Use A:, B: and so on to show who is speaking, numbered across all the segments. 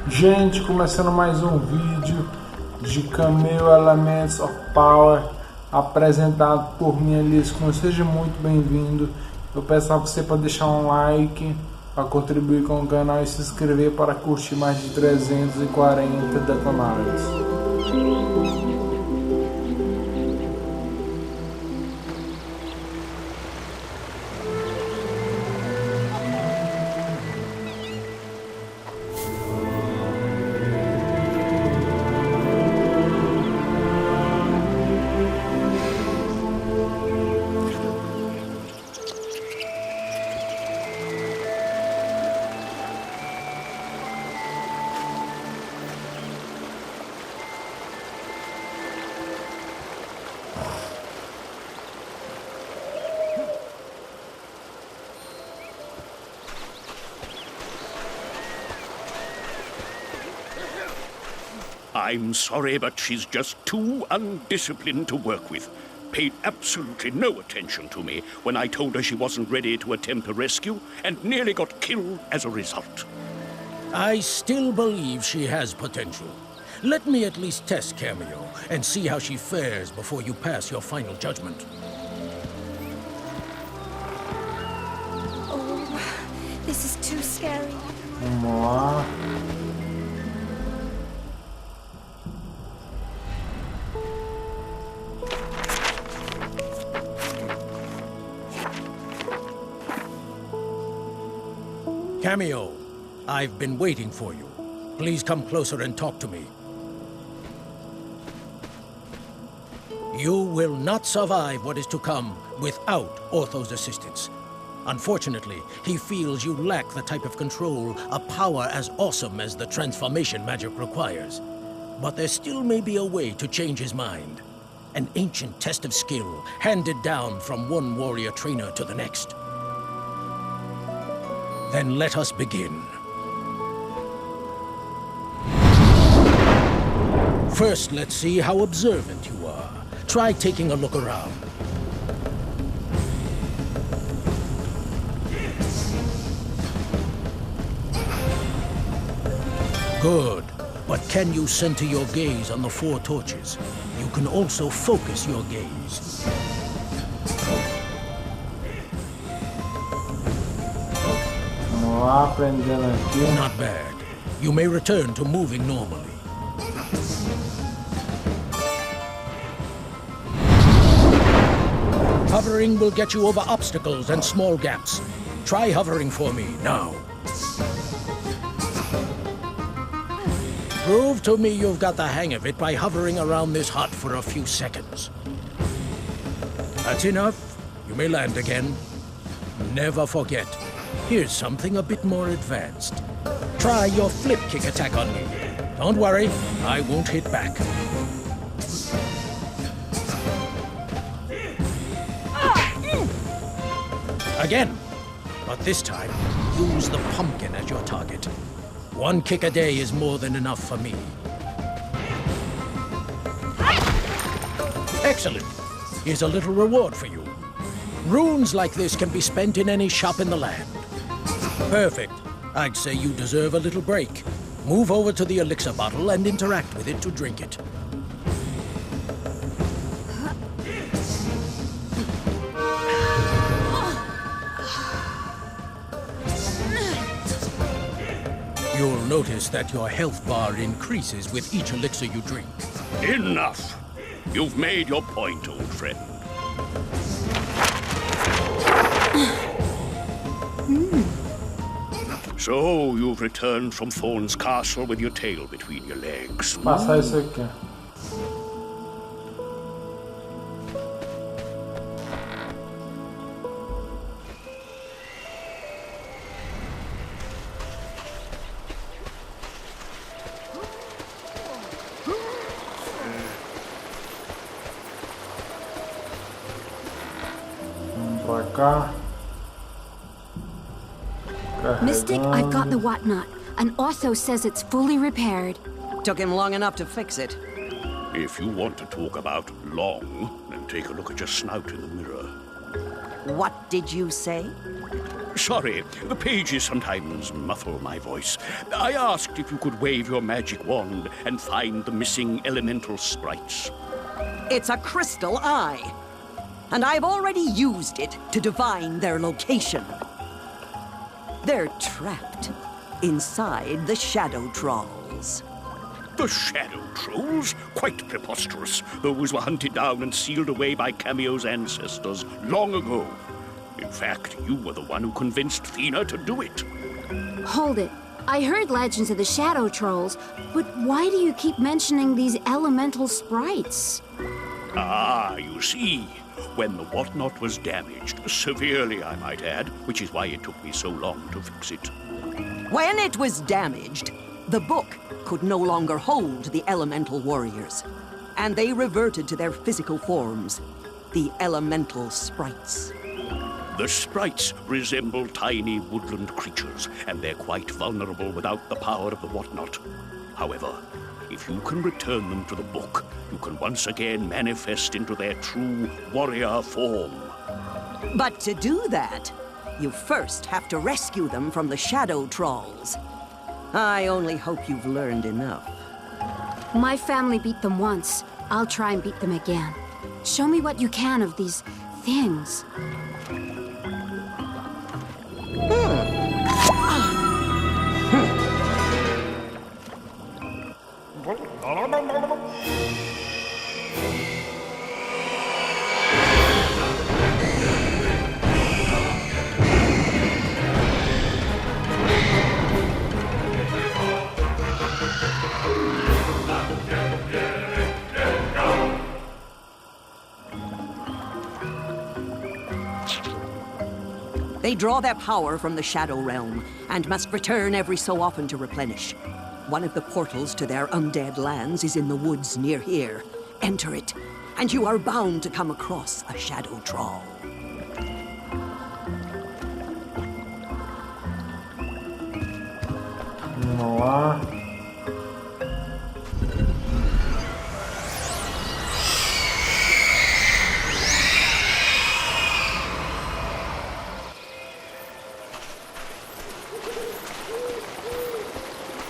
A: Gente, começando mais um vídeo de Kameo Elements of Power, apresentado por mim, Elisco. Seja muito bem-vindo. Eu peço a você para deixar um like, para contribuir com o canal e se inscrever para curtir mais de 340 detonados.
B: I'm sorry, but she's just too undisciplined to work with. Paid absolutely no attention to me when I told her she wasn't ready to attempt a rescue, and nearly got killed as a result.
C: I still believe she has potential. Let me at least test Kameo and see how she fares before you pass your final judgment.
D: Oh, this is too scary.
A: Vamos lá.
C: Kameo, I've been waiting for you. Please come closer and talk to me. You will not survive what is to come without Ortho's assistance. Unfortunately, he feels you lack the type of control, a power as awesome as the transformation magic requires. But there still may be a way to change his mind. An ancient test of skill, handed down from one warrior trainer to the next. Then let us begin. First, let's see how observant you are. Try taking a look around. Good. But can you center your gaze on the 4 torches? You can also focus your gaze.
A: Aprendendo aqui.
C: Not bad. You may return to moving normally. Hovering will get you over obstacles and small gaps. Try hovering for me now. Prove to me you've got the hang of it by hovering around this hut for a few seconds. That's enough. You may land again. Never forget. Here's something a bit more advanced. Try your flip kick attack on me. Don't worry, I won't hit back. Again, but this time, use the pumpkin as your target. 1 kick a day is more than enough for me. Excellent. Here's a little reward for you. Runes like this can be spent in any shop in the land. Perfect. I'd say you deserve a little break. Move over to the elixir bottle and interact with it to drink it. You'll notice that your health bar increases with each elixir you drink.
B: Enough! You've made your point, old friend. So, you've returned from Thorn's castle with your tail between your legs.
A: Passar isso aqui. Vamos pra cá.
D: Mystic, I've got the whatnot, and Ortho says it's fully repaired.
E: Took him long enough to fix it.
B: If you want to talk about long, then take a look at your snout in the mirror.
E: What did you say?
B: Sorry, the pages sometimes muffle my voice. I asked if you could wave your magic wand and find the missing elemental sprites.
E: It's a crystal eye. And I've already used it to divine their location. They're trapped inside the Shadow Trolls.
B: The Shadow Trolls? Quite preposterous. Those were hunted down and sealed away by Kameo's ancestors long ago. In fact, you were the one who convinced Fina to do it.
D: Hold it. I heard legends of the Shadow Trolls, but why do you keep mentioning these elemental sprites?
B: Ah, you see. When the whatnot was damaged, severely I might add, which is why it took me so long to fix it.
E: When it was damaged, the book could no longer hold the elemental warriors, and they reverted to their physical forms, the elemental sprites.
B: The sprites resemble tiny woodland creatures, and they're quite vulnerable without the power of the whatnot. However, if you can return them to the book, you can once again manifest into their true warrior form.
E: But to do that, you first have to rescue them from the Shadow Trolls. I only hope you've learned enough.
D: My family beat them once. I'll try and beat them again. Show me what you can of these things.
E: They draw their power from the Shadow Realm, and must return every so often to replenish. One of the portals to their undead lands is in the woods near here. Enter it, and you are bound to come across a Shadow Troll.
A: Vamos lá.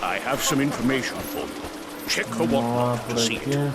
B: I have some information for you. Check the whatnot to see it.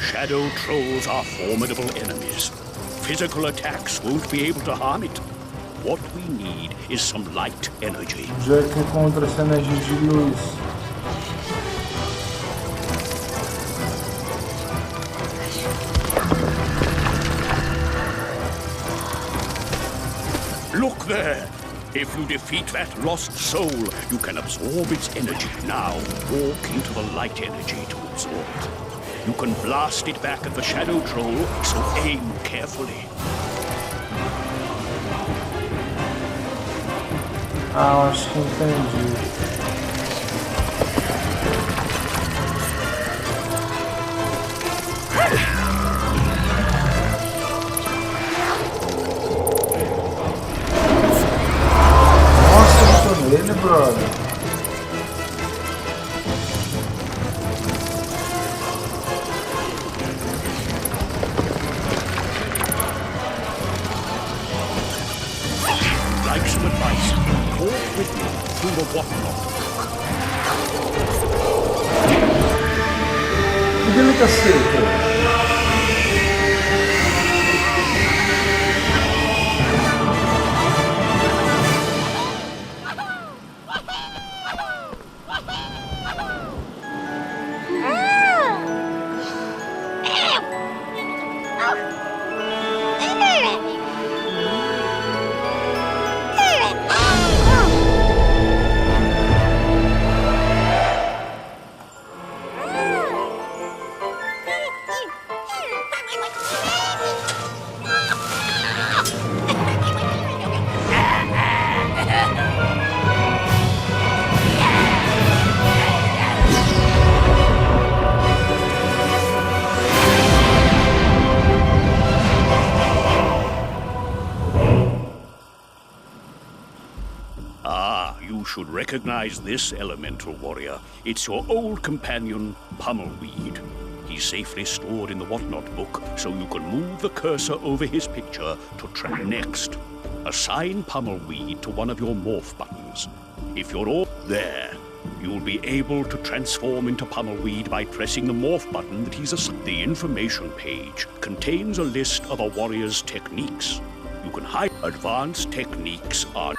B: Shadow Trolls are formidable enemies. Physical attacks won't be able to harm it. What we need is some light energy.
A: Já que encontra essa energia de luz.
B: Look there! If you defeat that lost soul, you can absorb its energy. Now, walk into the light energy to absorb it. You can blast it back at the Shadow Troll, so aim carefully.
A: Ah, acho que entendi. Nossa, eu tô nele, brother.
B: Like some advice, walk with me through the whatnot.
A: Que ele tá seco?
B: should recognize this elemental warrior. It's your old companion, Pummelweed. He's safely stored in the Whatnot book, so you can move the cursor over his picture to track next. Assign Pummelweed to one of your morph buttons. If you're all there, you'll be able to transform into Pummelweed by pressing the morph button that he's assigned. The information page contains a list of a warrior's techniques. You can hide. Advanced techniques are...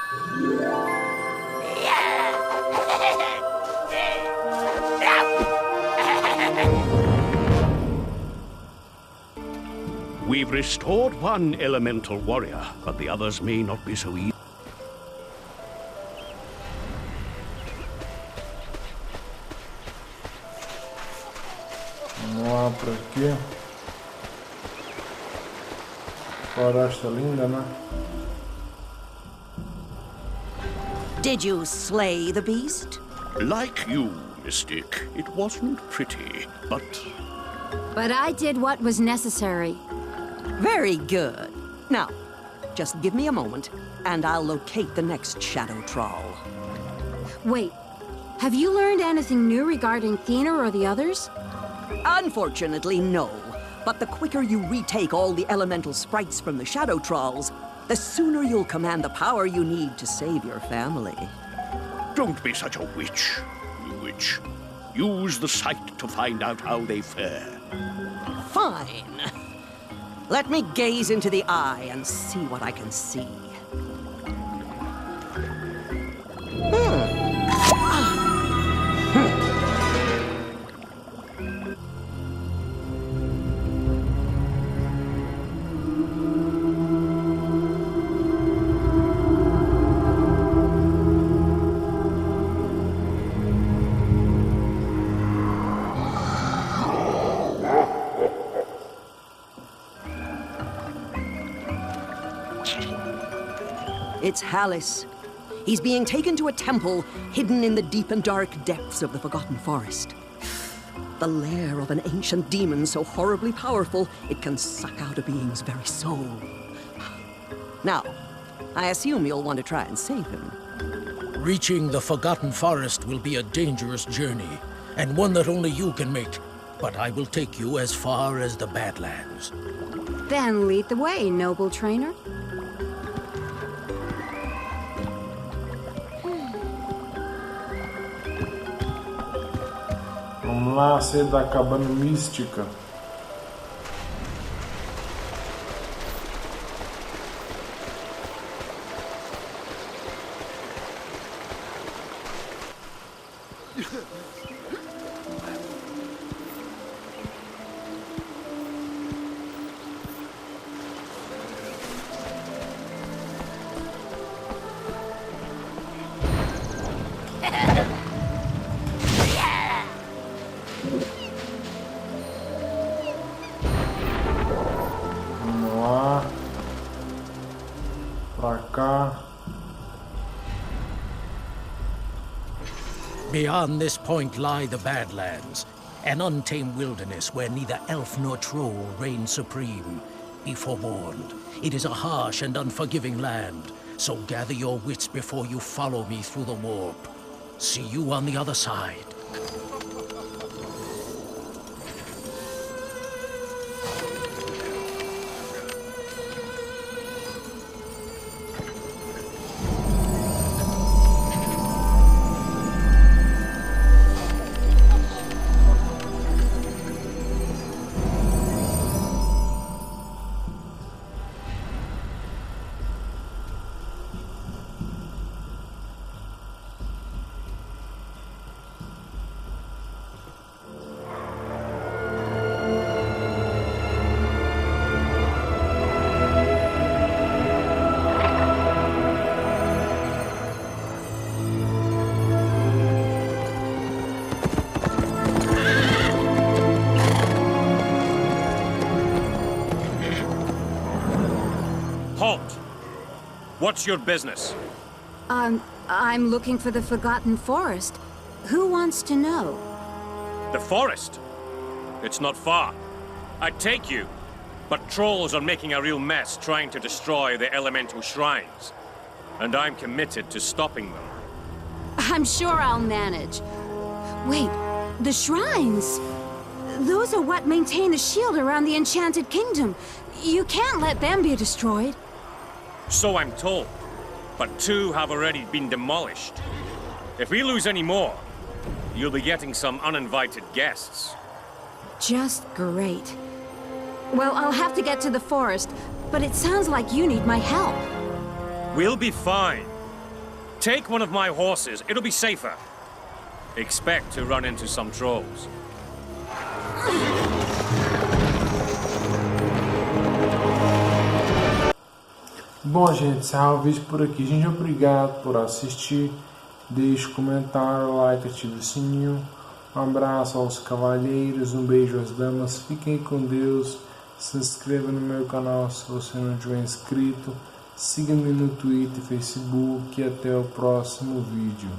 B: We've restored one elemental warrior, but the others may not be so easy.
A: Vamos lá por aqui. Floresta linda, né?
E: Did you slay the beast?
B: Like you, Mystic, it wasn't pretty, but...
D: But I did what was necessary.
E: Very good. Now, just give me a moment, and I'll locate the next shadow trawl.
D: Wait, have you learned anything new regarding Thena or the others?
E: Unfortunately, no. But the quicker you retake all the elemental sprites from the shadow trawls, the sooner you'll command the power you need to save your family.
B: Don't be such a witch, you witch. Use the sight to find out how they fare.
E: Fine. Let me gaze into the eye and see what I can see. It's Hallis. He's being taken to a temple hidden in the deep and dark depths of the Forgotten Forest. The lair of an ancient demon so horribly powerful it can suck out a being's very soul. Now, I assume you'll want to try and save him.
C: Reaching the Forgotten Forest will be a dangerous journey, and one that only you can make. But I will take you as far as the Badlands.
D: Then lead the way, noble trainer.
A: Vamos lá, sede da cabana mística. Pra cá.
C: Beyond this point lie the Badlands, an untamed wilderness where neither elf nor troll reign supreme. Be forewarned, it is a harsh and unforgiving land, so gather your wits before you follow me through the warp. See you on the other side.
F: What's your business?
D: I'm looking for the Forgotten Forest. Who wants to know?
F: The forest? It's not far. I'd take you, but trolls are making a real mess trying to destroy the elemental shrines. And I'm committed to stopping them.
D: I'm sure I'll manage. Wait, the shrines. Those are what maintain the shield around the Enchanted Kingdom. You can't let them be destroyed.
F: So I'm told. But 2 have already been demolished. If we lose any more, you'll be getting some uninvited guests.
D: Just great. Well, I'll have to get to the forest, but it sounds like you need my help.
F: We'll be fine. Take one of my horses, it'll be safer. Expect to run into some trolls.
A: Bom, gente, encerrar o vídeo por aqui. Gente, obrigado por assistir. Deixe comentário, like, ative o sininho. Um abraço aos cavalheiros, um beijo às damas. Fiquem com Deus. Se inscreva no meu canal se você não tiver inscrito. Siga-me no Twitter e Facebook. E até o próximo vídeo.